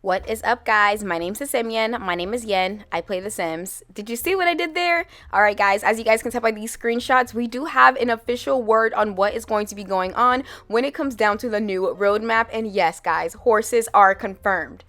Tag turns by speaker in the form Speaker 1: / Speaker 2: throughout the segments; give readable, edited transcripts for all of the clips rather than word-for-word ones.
Speaker 1: What is up, guys? My name's Simian. My name is Yen. I play The Sims. Did you see what I did there? Alright, guys, as you guys can tell by these screenshots, we do have an official word on what is going to be going on when it comes down to the new roadmap. And yes, guys, horses are confirmed.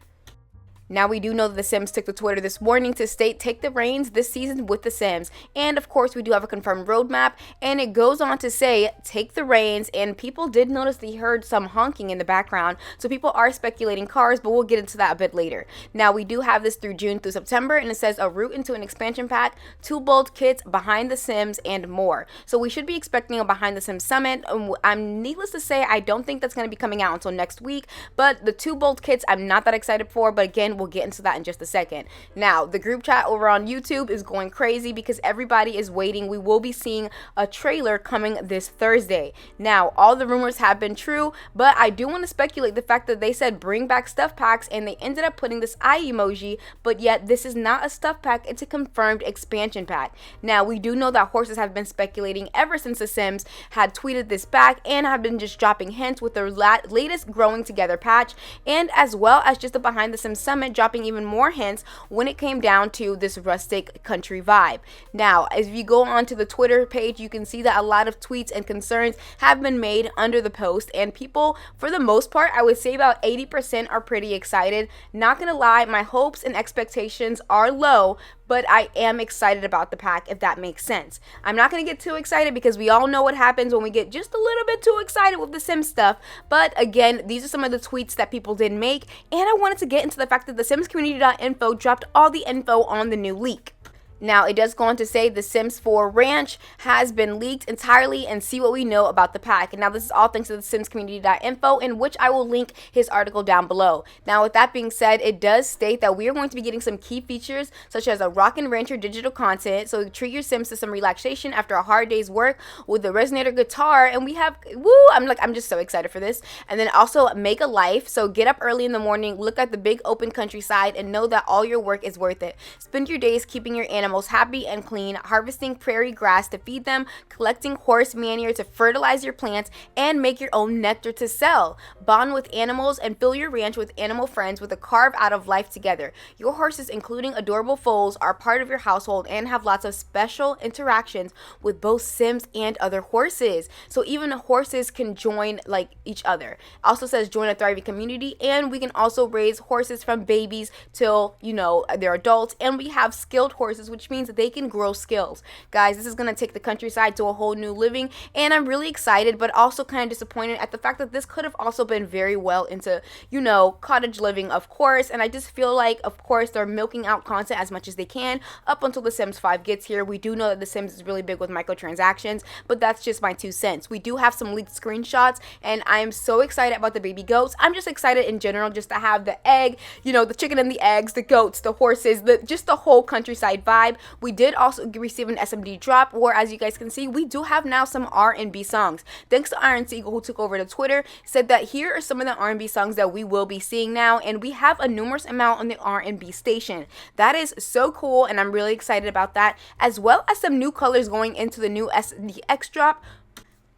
Speaker 1: Now, we do know that The Sims took to Twitter this morning to state, take the reins this season with The Sims. And of course, we do have a confirmed roadmap. And it goes on to say, take the reins. And people did notice they heard some honking in the background. So people are speculating cars, but we'll get into that a bit later. Now, we do have this through June through September. And it says a route into an expansion pack, 2 bold kits, Behind the Sims, and more. So we should be expecting a Behind the Sims summit. I'm needless to say, I don't think that's going to be coming out until next week. But the 2 bold kits, I'm not that excited for. But again, we'll get into that in just a second. Now, the group chat over on YouTube is going crazy because everybody is waiting. We will be seeing a trailer coming this Thursday. Now, all the rumors have been true, but I do want to speculate the fact that they said bring back stuff packs and they ended up putting this eye emoji, but yet this is not a stuff pack, it's a confirmed expansion pack. Now, we do know that horses have been speculating ever since The Sims had tweeted this back and have been just dropping hints with their latest Growing Together patch, and as well as just the Behind the Sims Summit dropping even more hints when it came down to this rustic country vibe. Now, as you go on to the Twitter page, you can see that a lot of tweets and concerns have been made under the post, and people, for the most part, I would say about 80% are pretty excited. Not gonna lie, my hopes and expectations are low, but I am excited about the pack, if that makes sense. I'm not going to get too excited because we all know what happens when we get just a little bit too excited with the Sims stuff. But again, these are some of the tweets that people did make. And I wanted to get into the fact that the SimsCommunity.info dropped all the info on the new leak. Now, it does go on to say the Sims 4 Ranch has been leaked entirely and see what we know about the pack. And now, this is all thanks to the SimsCommunity.info, in which I will link his article down below. Now, with that being said, it does state that we are going to be getting some key features such as a Rockin' Rancher digital content. So treat your Sims to some relaxation after a hard day's work with the Resonator guitar. And we have, woo, I'm just so excited for this. And then also Make a Life. So get up early in the morning, look at the big open countryside, and know that all your work is worth it. Spend your days keeping your animals happy and clean, harvesting prairie grass to feed them, collecting horse manure to fertilize your plants, and make your own nectar to sell. Bond with animals and fill your ranch with animal friends with a carve out of life together. Your horses, including adorable foals, are part of your household and have lots of special interactions with both Sims and other horses. So even the horses can join like each other. Also says join a thriving community, and we can also raise horses from babies till, you know, they're adults, and we have skilled horses, which means that they can grow skills. Guys, this is going to take the countryside to a whole new living, and I'm really excited, but also kind of disappointed at the fact that this could have also been very well into, you know, cottage living, of course, and I just feel like, of course, they're milking out content as much as they can up until The Sims 5 gets here. We do know that The Sims is really big with microtransactions, but that's just my 2 cents. We do have some leaked screenshots, and I am so excited about the baby goats. I'm just excited in general just to have the egg, you know, the chicken and the eggs, the goats, the horses, just the whole countryside vibe. We did also receive an SMD drop where, as you guys can see, we do have now some R&B songs. Thanks to Iron Seagull, who took over to Twitter, said that here are some of the R&B songs that we will be seeing now, and we have a numerous amount on the R&B station. That is so cool, and I'm really excited about that, as well as some new colors going into the new SDX Drop.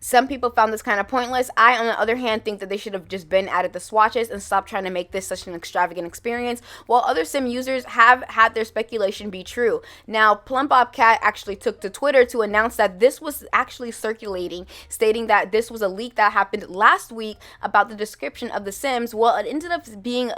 Speaker 1: Some people found this kind of pointless. I, on the other hand, think that they should have just been added the swatches and stopped trying to make this such an extravagant experience, while other Sim users have had their speculation be true. Now, Plum Bobcat actually took to Twitter to announce that this was actually circulating, stating that this was a leak that happened last week about the description of The Sims. Well, it ended up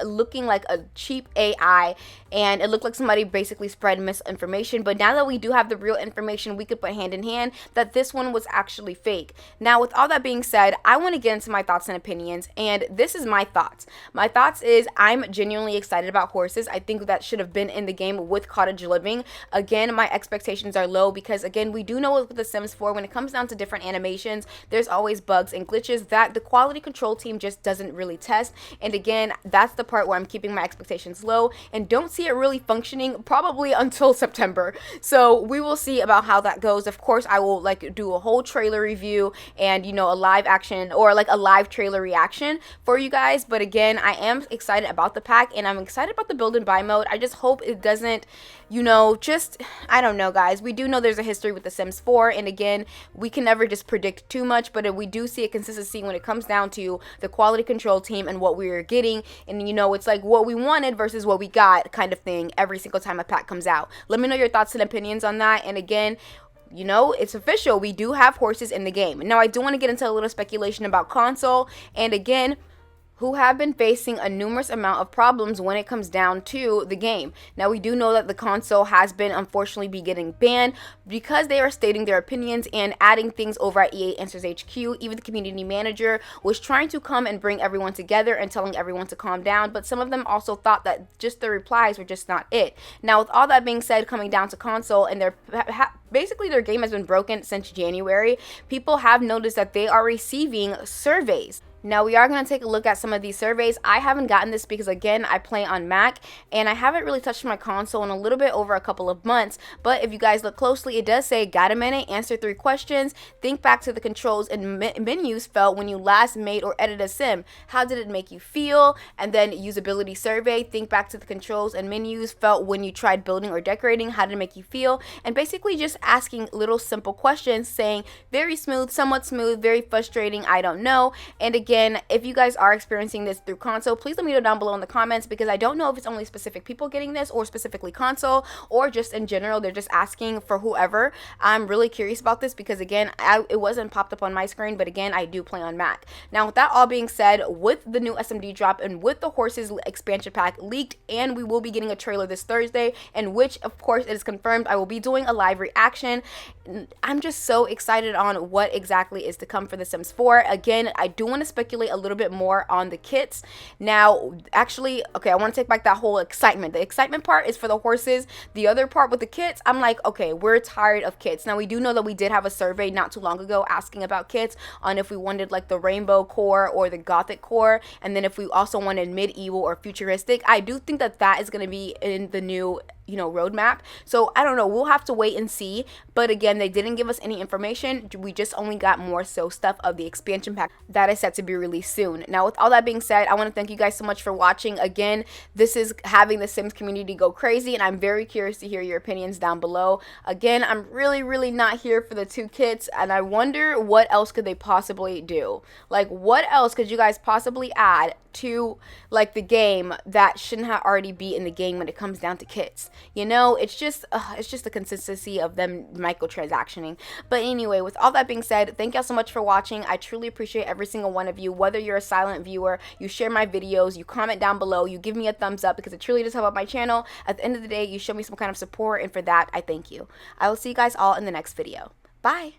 Speaker 1: looking like a cheap AI, and it looked like somebody basically spread misinformation. But now that we do have the real information, we could put hand in hand that this one was actually fake. Now, with all that being said, I want to get into my thoughts and opinions, and this is my thoughts. My thoughts is I'm genuinely excited about horses. I think that should have been in the game with cottage living. Again, my expectations are low because, again, we do know with The Sims 4, when it comes down to different animations, there's always bugs and glitches that the quality control team just doesn't really test. And again, that's the part where I'm keeping my expectations low and don't see it really functioning probably until September. So we will see about how that goes. Of course, I will do a whole trailer review and, you know, a live action or like a live trailer reaction for you guys. But again, I am excited about the pack, and I'm excited about the build and buy mode. I just hope it doesn't, you know, just, I don't know, guys. We do know there's a history with The Sims 4, and again, we can never just predict too much, but we do see a consistency when it comes down to the quality control team and what we are getting. And, you know, it's like what we wanted versus what we got kind of thing every single time a pack comes out. Let me know your thoughts and opinions on that. And again, you know, it's official. We do have horses in the game. Now, I do want to get into a little speculation about console. And again, who have been facing a numerous amount of problems when it comes down to the game. Now, we do know that the console has been unfortunately be getting banned because they are stating their opinions and adding things over at EA Answers HQ. Even the community manager was trying to come and bring everyone together and telling everyone to calm down, but some of them also thought that just the replies were just not it. Now, with all that being said, coming down to console, and basically their game has been broken since January, people have noticed that they are receiving surveys. Now, we are going to take a look at some of these surveys. I haven't gotten this because, again, I play on Mac, and I haven't really touched my console in a little bit over a couple of months. But if you guys look closely, it does say, got a minute, answer 3 questions, think back to the controls and menus felt when you last made or edited a sim. How did it make you feel? And then usability survey, think back to the controls and menus felt when you tried building or decorating. How did it make you feel? And basically just asking little simple questions saying very smooth, somewhat smooth, very frustrating, I don't know. And again, if you guys are experiencing this through console, please let me know down below in the comments, because I don't know if it's only specific people getting this or specifically console or just in general they're just asking for whoever. I'm really curious about this because, again, it wasn't popped up on my screen, but again, I do play on Mac. Now, with that all being said, with the new SMD drop and with the horses expansion pack leaked, and we will be getting a trailer this Thursday, in which of course it is confirmed I will be doing a live reaction. I'm just so excited on what exactly is to come for The Sims 4. Again, I do want to speculate a little bit more on the kits. Now, actually, okay, I want to take back that whole excitement. The excitement part is for the horses. The other part with the kits, I'm like, okay, we're tired of kits. Now, we do know that we did have a survey not too long ago asking about kits on if we wanted like the rainbow core or the gothic core, and then if we also wanted medieval or futuristic. I do think that that is going to be in the new, you know, roadmap. So I don't know, we'll have to wait and see. But again, they didn't give us any information. We just only got more so stuff of the expansion pack that is set to be released soon. Now, with all that being said, I want to thank you guys so much for watching. Again, this is having the Sims community go crazy, and I'm very curious to hear your opinions down below. Again, I'm really not here for the 2 kits, and I wonder what else could they possibly do. Like, what else could you guys possibly add to like the game that shouldn't have already be in the game when it comes down to kits? You know, it's just the consistency of them microtransactioning. But anyway, with all that being said, thank y'all so much for watching. I truly appreciate every single one of you, whether you're a silent viewer, you share my videos, you comment down below, you give me a thumbs up, because it truly does help out my channel. At the end of the day, you show me some kind of support, and for that, I thank you. I will see you guys all in the next video. Bye.